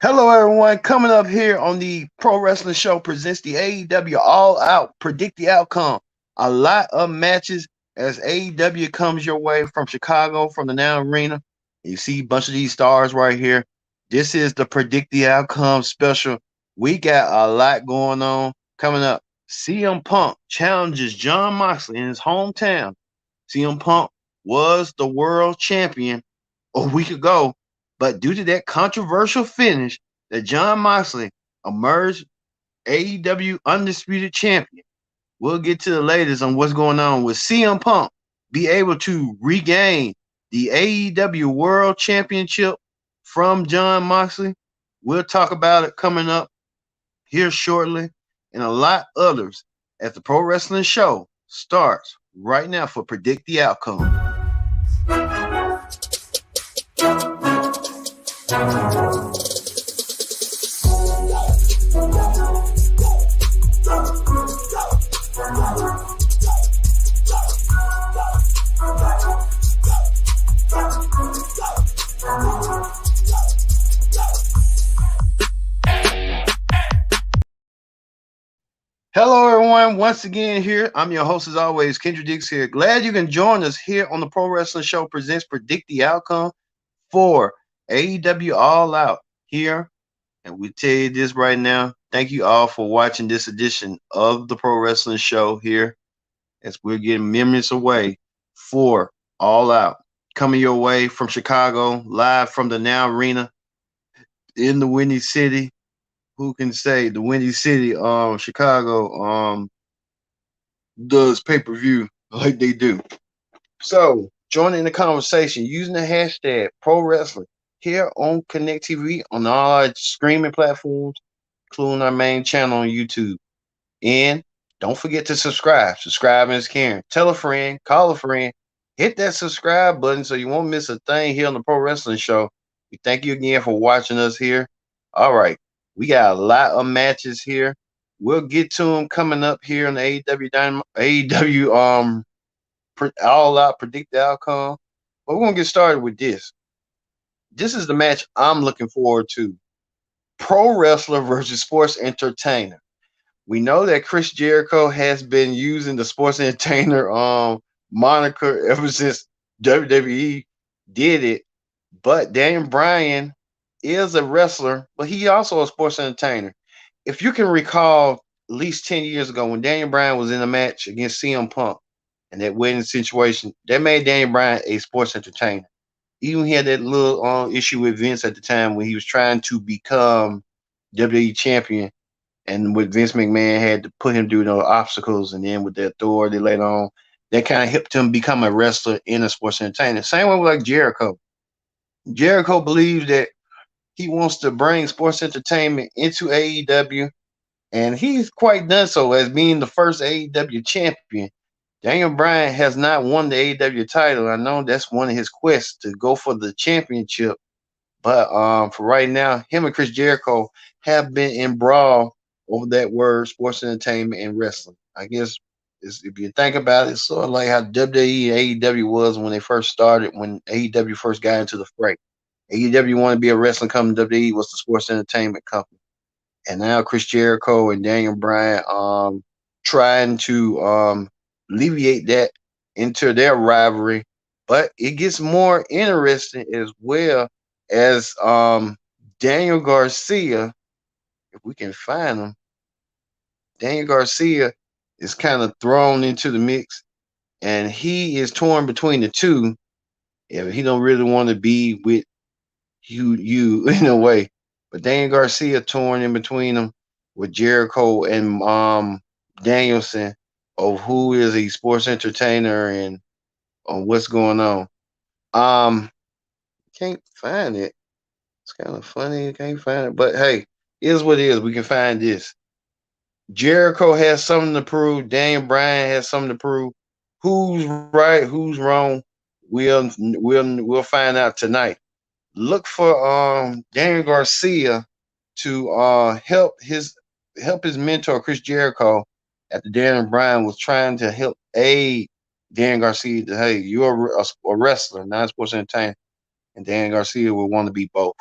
Hello, everyone. Coming up here on the Pro Wrestling Show presents the AEW All Out. Predict the outcome. A lot of matches as AEW comes your way from Chicago, from the Now Arena. You see a bunch of these stars right here. This is the Predict the Outcome special. We got a lot going on coming up. CM Punk challenges Jon Moxley in his hometown. CM Punk was the world champion a week ago, but due to that controversial finish, that Jon Moxley emerged AEW undisputed champion. We'll get to the latest on what's going on with CM Punk be able to regain the AEW World Championship from Jon Moxley. We'll talk about it coming up here shortly, and a lot others as the Pro Wrestling Show starts right now for Predict the Outcome. Hello, everyone. Once again, here I'm your host, as always, Kendra Dix here. Glad you can join us here on the Pro Wrestling Show presents Predict the Outcome for AEW All Out here. And we tell you this right now. Thank you all for watching this edition of the Pro Wrestling Show here as we're getting minutes away for All Out. Coming your way from Chicago, live from the Now Arena in the Windy City. Who can say the Windy City, Chicago, does pay-per-view like they do. So join in the conversation using the hashtag Pro Wrestling here on Connect TV on all our streaming platforms, including our main channel on YouTube. And don't forget to subscribe. Subscribing is caring. Tell a friend, call a friend, hit that subscribe button so you won't miss a thing here on the Pro Wrestling Show. We thank you again for watching us here. All right. We got a lot of matches here. We'll get to them coming up here on the AEW All Out Predict the Outcome. But we're gonna get started with this. This is the match I'm looking forward to. Pro wrestler versus sports entertainer. We know that Chris Jericho has been using the sports entertainer moniker ever since WWE did it. But Daniel Bryan is a wrestler, but he also a sports entertainer. If you can recall, at least 10 years ago when Daniel Bryan was in a match against CM Punk and that wedding situation, that made Daniel Bryan a sports entertainer. Even he had that little issue with Vince at the time when he was trying to become WWE champion, and with Vince McMahon had to put him through those obstacles, and then with the authority later on, that kind of helped him become a wrestler and a sports entertainer. Same way with like Jericho. Jericho believes that he wants to bring sports entertainment into AEW, and he's quite done so as being the first AEW champion. Daniel Bryan has not won the AEW title. I know that's one of his quests to go for the championship, but for right now, him and Chris Jericho have been in brawl over that word, sports entertainment and wrestling. I guess if you think about it, it's sort of like how WWE and AEW was when they first started, when AEW first got into the fray. AEW wanted to be a wrestling company, WWE was the sports entertainment company. And now Chris Jericho and Daniel Bryan trying to alleviate that into their rivalry. But it gets more interesting as well as Daniel Garcia, if we can find him. Daniel Garcia is kind of thrown into the mix, and he is torn between the two. Yeah, he don't really want to be with you in a way. But Daniel Garcia torn in between them with Jericho and Danielson of who is a sports entertainer and on what's going on. Can't find it. It's kind of funny. Can't find it. But hey, is what it is. We can find this. Jericho has something to prove. Daniel Bryan has something to prove. Who's right? Who's wrong? We'll find out tonight. Look for Daniel Garcia to help his mentor Chris Jericho after Daniel Bryan was trying to help aid Dan Garcia to, hey, you're a wrestler, not a sports entertainer, and Dan Garcia will want to be both.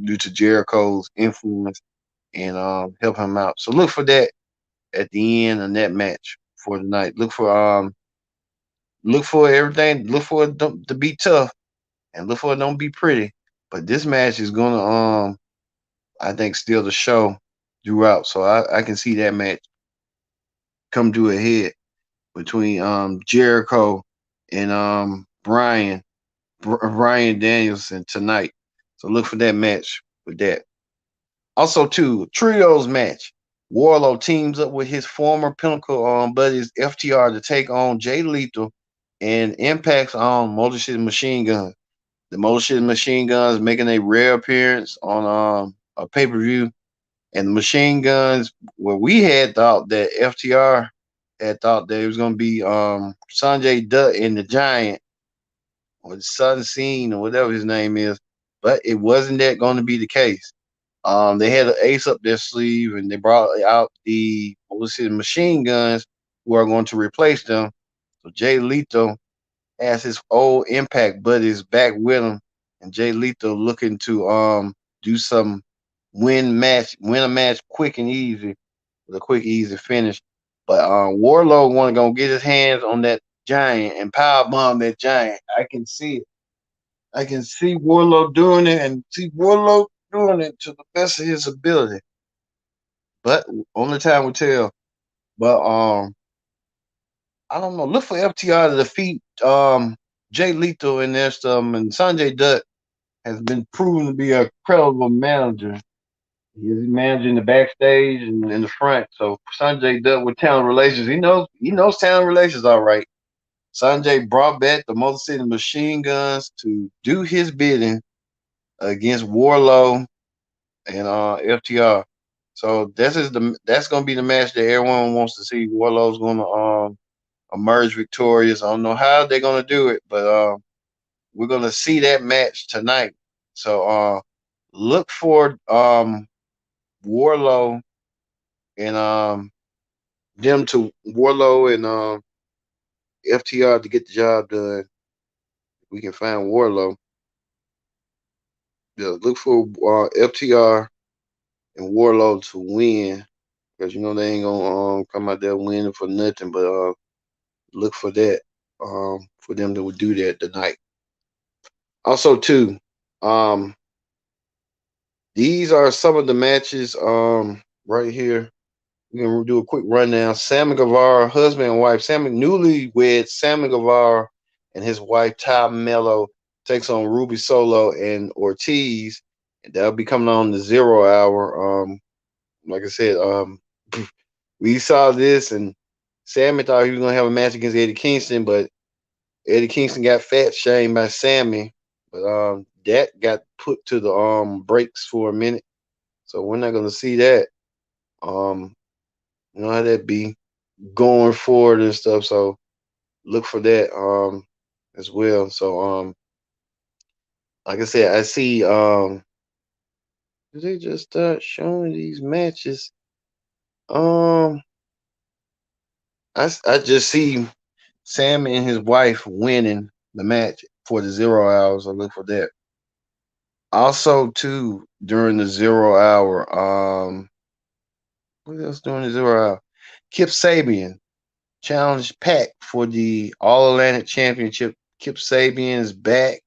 due to Jericho's influence and help him out. So look for that at the end of that match for tonight. Look for everything. Look for it to be tough and look for it don't be pretty. But this match is gonna I think steal the show throughout. So I can see that match come to a head between Jericho and Bryan Danielson tonight. So look for that match with that. Also, too, trios match. Warlow teams up with his former Pinnacle buddies FTR to take on Jay Lethal and Impact's on Motor City Machine Gun. The Motor City Machine Guns making a rare appearance on a pay per view, and the Machine Guns. Where we had thought that FTR had thought that it was going to be Sanjay Dutt and the Giant or the Sun Scene or whatever his name is, but it wasn't that going to be the case. They had an ace up their sleeve, and they brought out the Machine Guns, who are going to replace them. So Jay Lethal has his old Impact buddies back with him, and Jay Lethal looking to do some win a match quick and easy with a quick easy finish. But Warlow want to go get his hands on that Giant and power bomb that Giant. I can see it. I can see Warlow doing it and see Warlow doing it to the best of his ability. But only time will tell. But I don't know. Look for FTR to defeat Jay Lethal in this and Sanjay Dutt has been proven to be a credible manager. He's managing the backstage and in the front. So Sanjay Dutt with talent relations, he knows talent relations all right. Sanjay brought back the Motor City Machine Guns to do his bidding against Warlow and FTR. So that's gonna be the match that everyone wants to see. Warlow's gonna emerge victorious. I don't know how they're gonna do it, but we're gonna see that match tonight. So look for Warlow and Warlow and FTR to get the job done. We can find Warlow. Yeah, look for FTR and Warlow to win because they ain't gonna come out there winning for nothing. But look for that for them to do that tonight. Also, too, um, these are some of the matches right here. We're gonna do a quick rundown. Sammy Guevara, husband and wife, newlywed Sammy Guevara and his wife Ty Mello takes on Ruby Solo and Ortiz. And that'll be coming on the 0 hour. Like I said, we saw this and Sammy thought he was gonna have a match against Eddie Kingston, but Eddie Kingston got fat shamed by Sammy. But that got put to the brakes for a minute. So we're not gonna see that. You know how that be going forward and stuff. So look for that as well. So like I said, I see did they just start showing these matches? Um I just see Sam and his wife winning the match for the 0 hours. I look for that. Also too during the 0 hour, what else during the 0 hour? Kip Sabian challenged Pac for the All Atlantic Championship. Kip Sabian is back.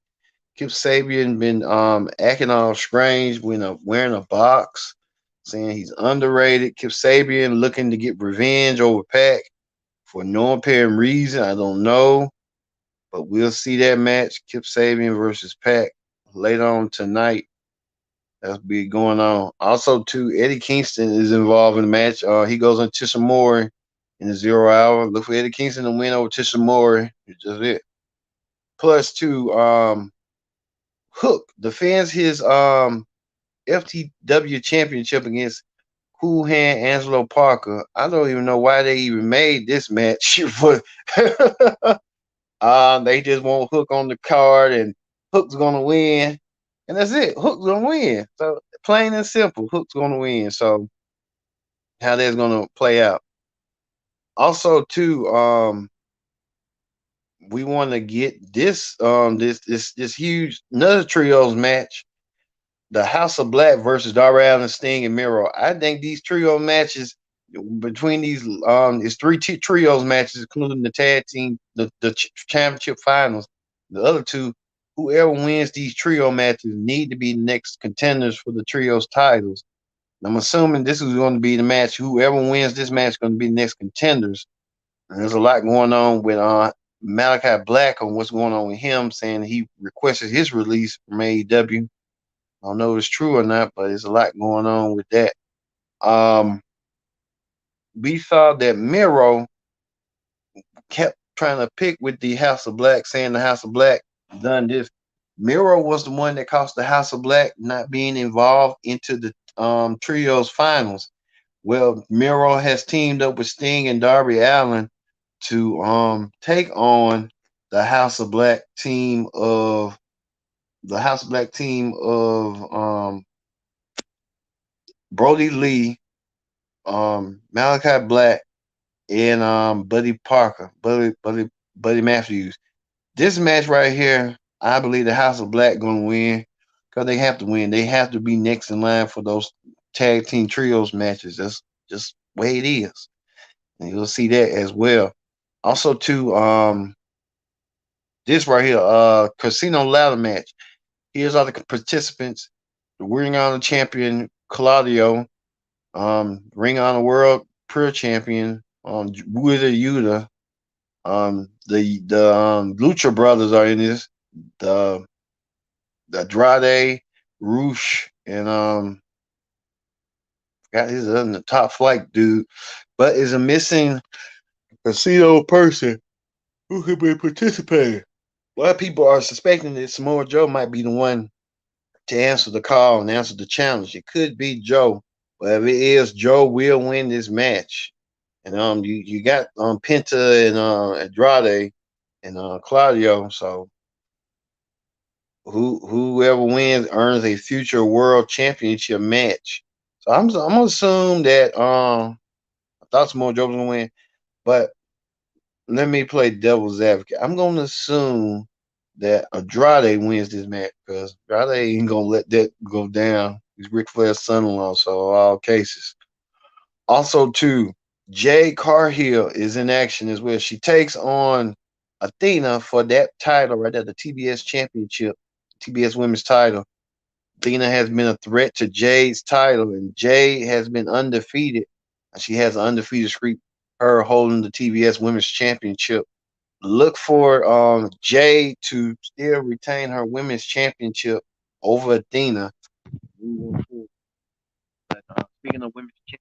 Kip Sabian been acting all strange when wearing a box, saying he's underrated. Kip Sabian looking to get revenge over Pac for no apparent reason. I don't know, but we'll see that match. Kip Sabian versus Pac later on tonight. That's be going on. Also, too, Eddie Kingston is involved in the match. He goes on Tishamori in the 0 hour. Look for Eddie Kingston to win over Tishamori. It's just it. Plus, two, Hook defends his FTW championship against Cool Hand Angelo Parker. I don't even know why they even made this match, but they just want Hook on the card and Hook's gonna win. And that's it. Hook's gonna win. So plain and simple, Hook's gonna win. So how that's gonna play out. Also, too, we want to get this huge another trios match. the House of Black versus Darby Allin, Sting, and Miro. I think these trio matches between these is trios matches, including the tag team, the championship finals. The other two, whoever wins these trio matches need to be the next contenders for the trios titles. I'm assuming this is going to be the match. Whoever wins this match is going to be the next contenders. And there's a lot going on with Malachi Black on what's going on with him, saying he requested his release from AEW. I don't know if it's true or not, but there's a lot going on with that. Um, we saw that Miro kept trying to pick with the House of Black, saying the House of Black done this. Miro was the one that cost the House of Black not being involved into the trios finals. Well, Miro has teamed up with Sting and Darby Allin to take on the House of Black team of Brody Lee, Malachi Black, and Buddy Parker, Buddy Matthews. This match right here, I believe the House of Black gonna win because they have to win. They have to be next in line for those tag team trios matches. That's just the way it is, and you'll see that as well. Also, too, this right here, Casino Ladder match. Here's all the participants: the Ring Honor champion Claudio, Ring Honor World Pure Champion, Wheeler Yuta, the Lucha Brothers are in this. The Andrade, Roosh, and got his other the top flight dude, but is a missing casino person who could be participating. A lot of people are suspecting that Samoa Joe might be the one to answer the call and answer the challenge. It could be Joe, but if it is, Joe will win this match. And you got Penta and Andrade and Claudio, so whoever wins earns a future world championship match. So I'm gonna assume that I thought Samoa Joe was gonna win, but let me play devil's advocate. I'm gonna assume that Andrade wins this match because Andrade ain't gonna let that go down. He's Ric Flair's son-in-law, so all cases. Also, too, Jade Cargill is in action as well. She takes on Athena for that title right there, the TBS Championship, TBS Women's title. Athena has been a threat to Jade's title, and Jade has been undefeated. She has an undefeated streak, her holding the TBS Women's Championship. Look for Jade to still retain her Women's Championship over Athena. Speaking of Women's Championship,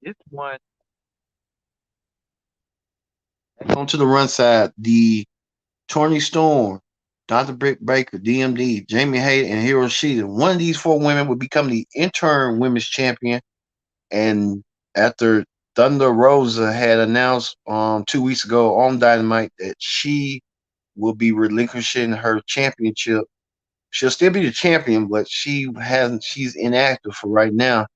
this one onto the run side, the Tony Storm, Dr. Britt Baker, DMD, Jamie Hayter, and Hiroshita. One of these four women would become the interim women's champion. And after Thunder Rosa had announced 2 weeks ago on Dynamite that she will be relinquishing her championship, she'll still be the champion, but she's inactive for right now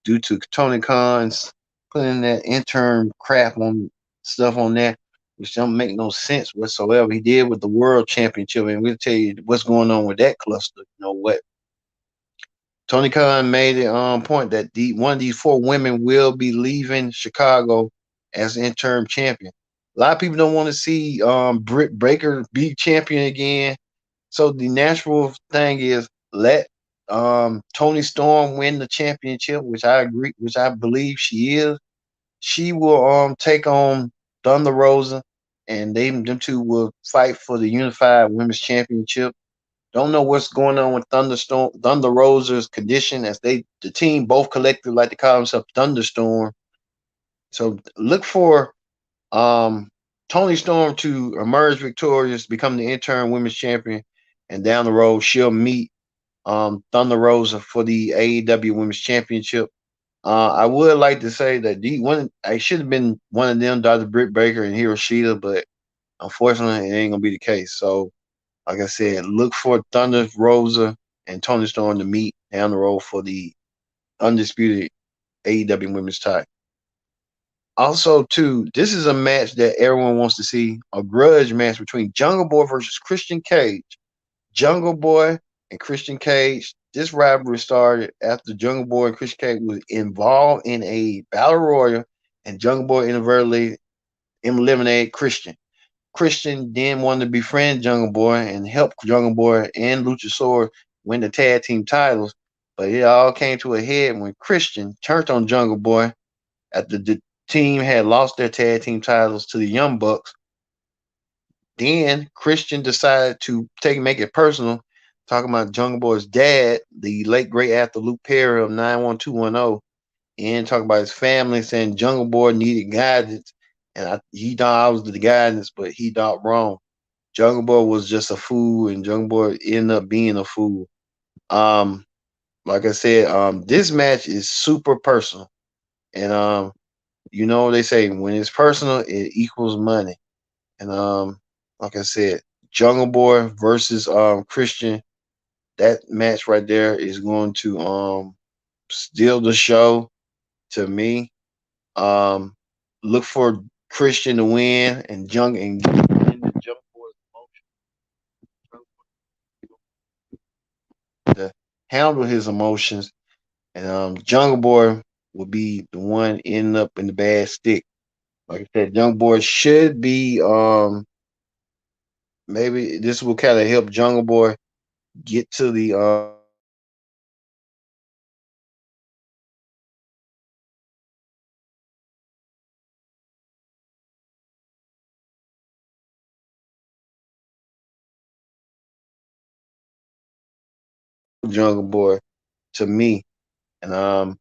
due to Tony Khan's putting that interim crap on stuff on that, which don't make no sense whatsoever. He did with the world championship, and we'll tell you what's going on with that cluster. You know what? Tony Khan made it on point that one of these four women will be leaving Chicago as interim champion. A lot of people don't want to see Britt Baker be champion again. So the natural thing is let Tony Storm win the championship, which I agree, which I believe she is. She will take on Thunder Rosa, and them two will fight for the unified women's championship. Don't know what's going on with Thunder Rosa's condition, as the team both collectively like to call themselves Thunderstorm. So look for Tony Storm to emerge victorious, become the interim women's champion, and down the road she'll meet Thunder Rosa for the AEW Women's Championship. I would like to say that I should have been one of them, Dr. Britt Baker and Hiroshita, but unfortunately it ain't gonna be the case. So, like I said, look for Thunder Rosa and Tony Storm to meet down the road for the undisputed AEW Women's title. Also, too, this is a match that everyone wants to see, a grudge match between Jungle Boy versus Christian Cage. Jungle Boy and Christian Cage. This rivalry started after Jungle Boy and Christian Cage was involved in a battle royal, and Jungle Boy inadvertently eliminated Christian. Christian then wanted to befriend Jungle Boy and help Jungle Boy and Luchasaurus win the tag team titles, but it all came to a head when Christian turned on Jungle Boy after the team had lost their tag team titles to the Young Bucks. Then Christian decided to make it personal, talking about Jungle Boy's dad, the late great actor Luke Perry of 91210, and talking about his family, saying Jungle Boy needed guidance, and he thought I was the guidance, but he thought wrong. Jungle Boy was just a fool, and Jungle Boy ended up being a fool. Um, like I said, this match is super personal, and they say when it's personal, it equals money. And like I said, Jungle Boy versus Christian, that match right there is going to steal the show to me. Um, look for Christian to win and the Jungle Boy's emotions to handle his emotions, and Jungle Boy will be the one ending up in the bad stick. Like I said, Jungle Boy should be maybe this will kind of help Jungle Boy get to the Jungle Boy to me. And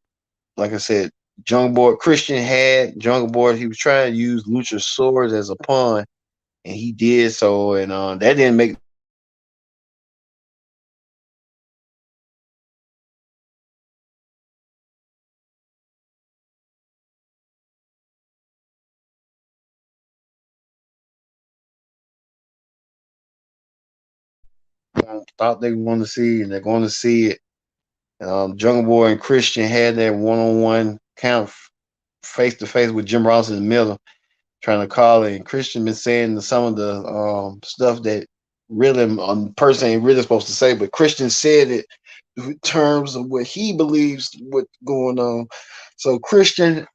like I said, Jungle Boy Christian had Jungle Boy. He was trying to use Luchasaurus as a pawn, and he did so. And that didn't make thought they want to see, and they're going to see it. Jungle Boy and Christian had that one-on-one kind of face-to-face with Jim Ross in the middle, trying to call it. And Christian been saying some of the stuff that really person ain't really supposed to say, but Christian said it in terms of what he believes what's going on. So Christian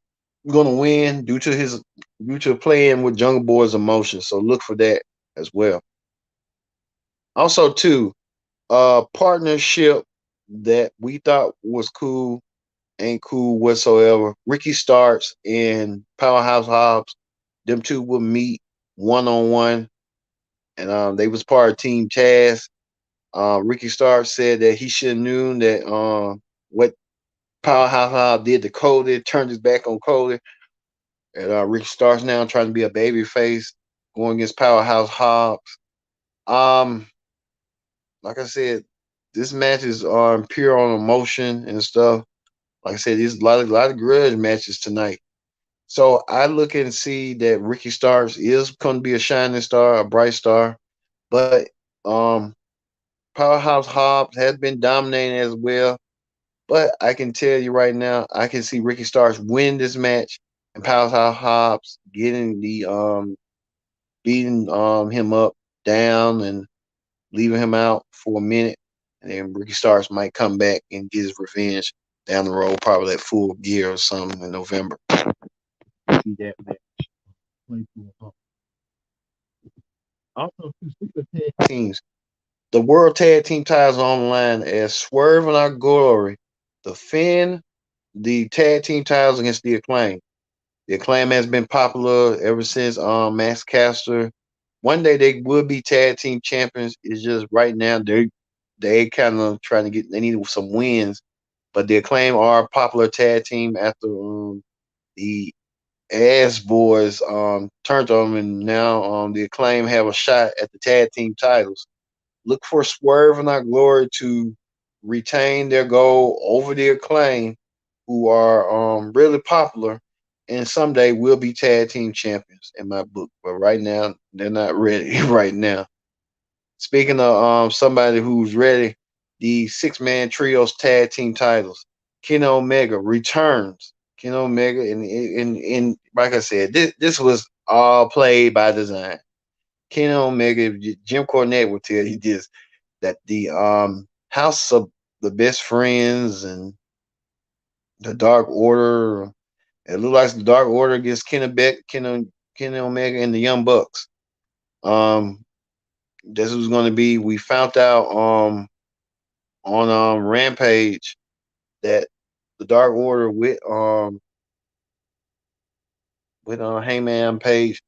gonna win due to playing with Jungle Boy's emotions. So look for that as well. Also, too, partnership that we thought was cool ain't cool whatsoever. Ricky Starks and Powerhouse Hobbs, them two will meet one on one, and they was part of Team Taz. Ricky Starks said that he should have known that what Powerhouse Hobbs did to Cody, turned his back on Cody, and Ricky Starks now trying to be a baby face going against Powerhouse Hobbs. Um, like I said, this match is pure on emotion and stuff. Like I said, there's a lot of grudge matches tonight. So I look and see that Ricky Starks is going to be a shining star, a bright star, but um, Powerhouse Hobbs has been dominating as well. But I can tell you right now, I can see Ricky Starks win this match and Powerhouse Hobbs getting the beating him up down and leaving him out for a minute, and then Ricky Starks might come back and get his revenge down the road, probably at Full Gear or something in November. See that match play through. Also, speaking of tag teams, the World Tag Team titles are on the line as Swerve and Our Glory defend the tag team titles against the Acclaim. The Acclaim has been popular ever since Max Caster. One day they will be tag team champions. It's just right now they kind of trying to they need some wins, but the Acclaim are a popular tag team after the Ass Boys turned on them, and now the Acclaim have a shot at the tag team titles. Look for Swerve and Our Glory to retain their goal over the Acclaim, who are really popular, and someday will be tag team champions in my book. But right now, they're not ready. Right now. Speaking of somebody who's ready, the six-man trios tag team titles. Kenny Omega returns. Kenny Omega, and like I said, this was all played by design. Kenny Omega, Jim Cornette will tell you this, that the House of the Best Friends and the Dark Order. It looked like the Dark Order against Kenny Omega, and the Young Bucks. Um, this was going to be. We found out on Rampage that the Dark Order with Hangman Page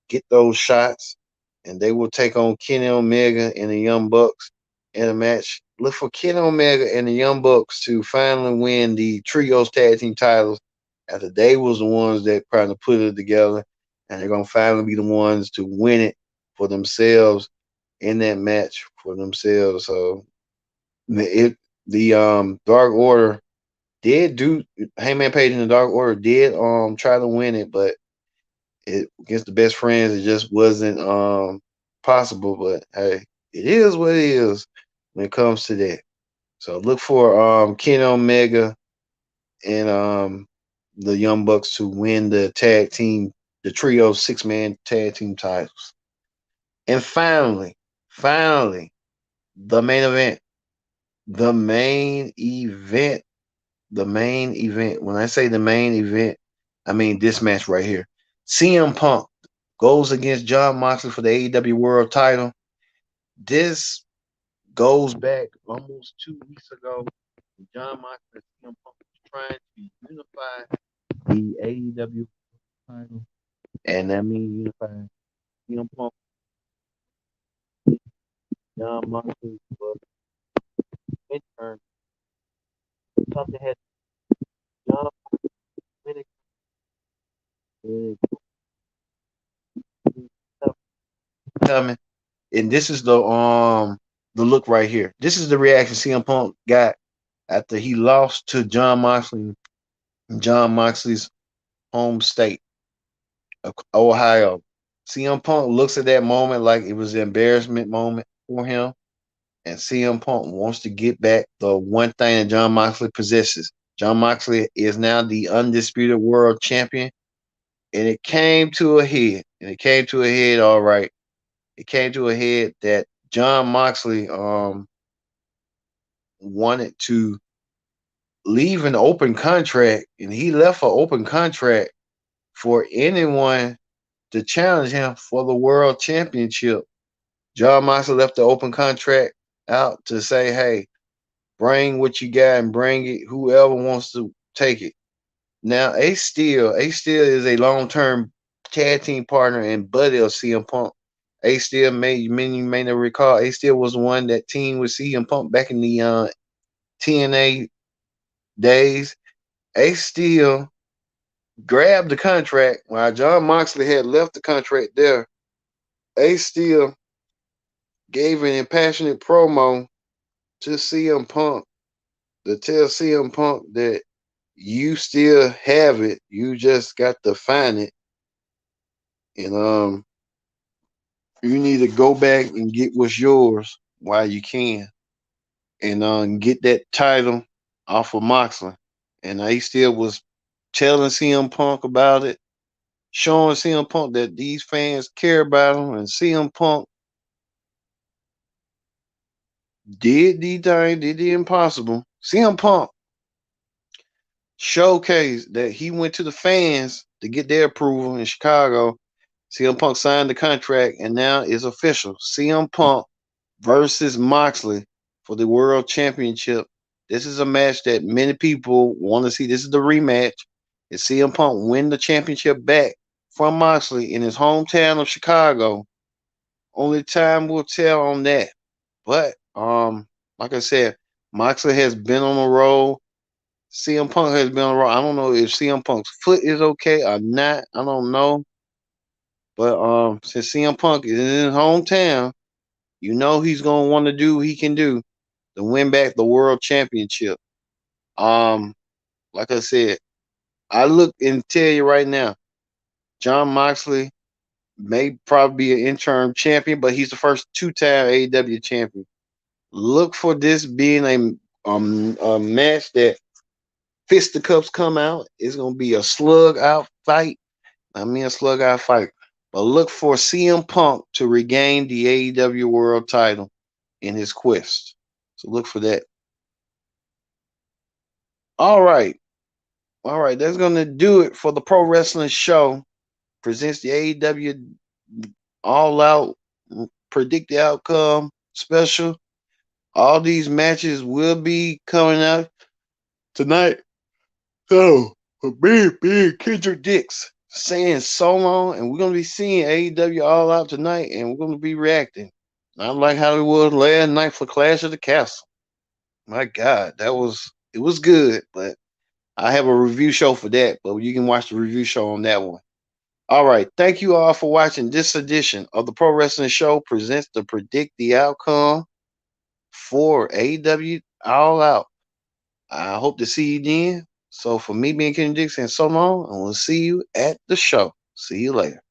get those shots, and they will take on Kenny Omega and the Young Bucks in a match. Look for Kenny Omega and the Young Bucks to finally win the Trios Tag Team titles, after they was the ones that kind of put it together, and they're gonna finally be the ones to win it for themselves in that match for themselves. So the Dark Order did do Hangman Page and the Dark Order did try to win it, but it against the Best Friends it just wasn't possible. But hey, it is what it is when it comes to that. So look for Kenny Omega and the Young Bucks to win the trio 6-man tag team titles. And finally, the main event. The main event. The main event. When I say the main event, I mean this match right here. CM Punk goes against Jon Moxley for the AEW World Title. This goes back almost 2 weeks ago. Jon Moxley and CM Punk was trying to unify the AEW title, and that means unify CM Punk, Jon Moxley, but in turn, something had Jon Moxley coming, and this is the look right here. This is the reaction CM Punk got after he lost to Jon Moxley in Jon Moxley's home state of Ohio. CM Punk looks at that moment like it was an embarrassment moment for him, and CM Punk wants to get back the one thing that Jon Moxley possesses. Jon Moxley is now the undisputed world champion, and it came to a head. And it came to a head, all right. It came to a head that Jon Moxley wanted to leave an open contract, and he left an open contract for anyone to challenge him for the world championship. Jon Moxley left the open contract out to say, hey, bring what you got and bring it. Whoever wants to take it. Now, Ace Steel is a long-term tag team partner and buddy of CM Punk. Ace Steel, many you may not recall, Ace Steel was the one that teamed with CM Punk back in the TNA days. Ace Steel grabbed the contract while Jon Moxley had left the contract there. Ace Steel gave an impassionate promo to CM Punk to tell CM Punk that you still have it. You just got to find it. And you need to go back and get what's yours while you can. And get that title off of Moxley. And he still was telling CM Punk about it, showing CM Punk that these fans care about him. And CM Punk did the thing, did the impossible. CM Punk showcased that he went to the fans to get their approval in Chicago. CM Punk signed the contract, and now it's official. CM Punk versus Moxley for the World Championship. This is a match that many people want to see. This is the rematch. It's CM Punk win the championship back from Moxley in his hometown of Chicago. Only time will tell on that. But like I said, Moxley has been on the road. CM Punk has been on the road. I don't know if CM Punk's foot is okay or not. I don't know. But since CM Punk is in his hometown, you know he's gonna want to do what he can do to win back the world championship. Um, like I said, I look and tell you right now, Jon Moxley may probably be an interim champion, but he's the first two-time AEW champion. Look for this being a match that fisticuffs come out. It's gonna be a slug out fight. I mean a slug out fight. But look for CM Punk to regain the AEW World Title in his quest. So look for that. All right. All right. That's going to do it for the Pro Wrestling Show. Presents the AEW All Out Predict the Outcome special. All these matches will be coming out tonight. So, for me, Kendrick Dix saying so long, and we're going to be seeing AEW All Out tonight, and we're going to be reacting. Not like how it was last night for Clash of the Castle. My God, it was good, but I have a review show for that, but you can watch the review show on that one. All right. Thank you all for watching this edition of the Pro Wrestling Show presents the Predict the Outcome for AEW All Out. I hope to see you then. So for me being Kenny Dixon, so long, and we'll see you at the show. See you later.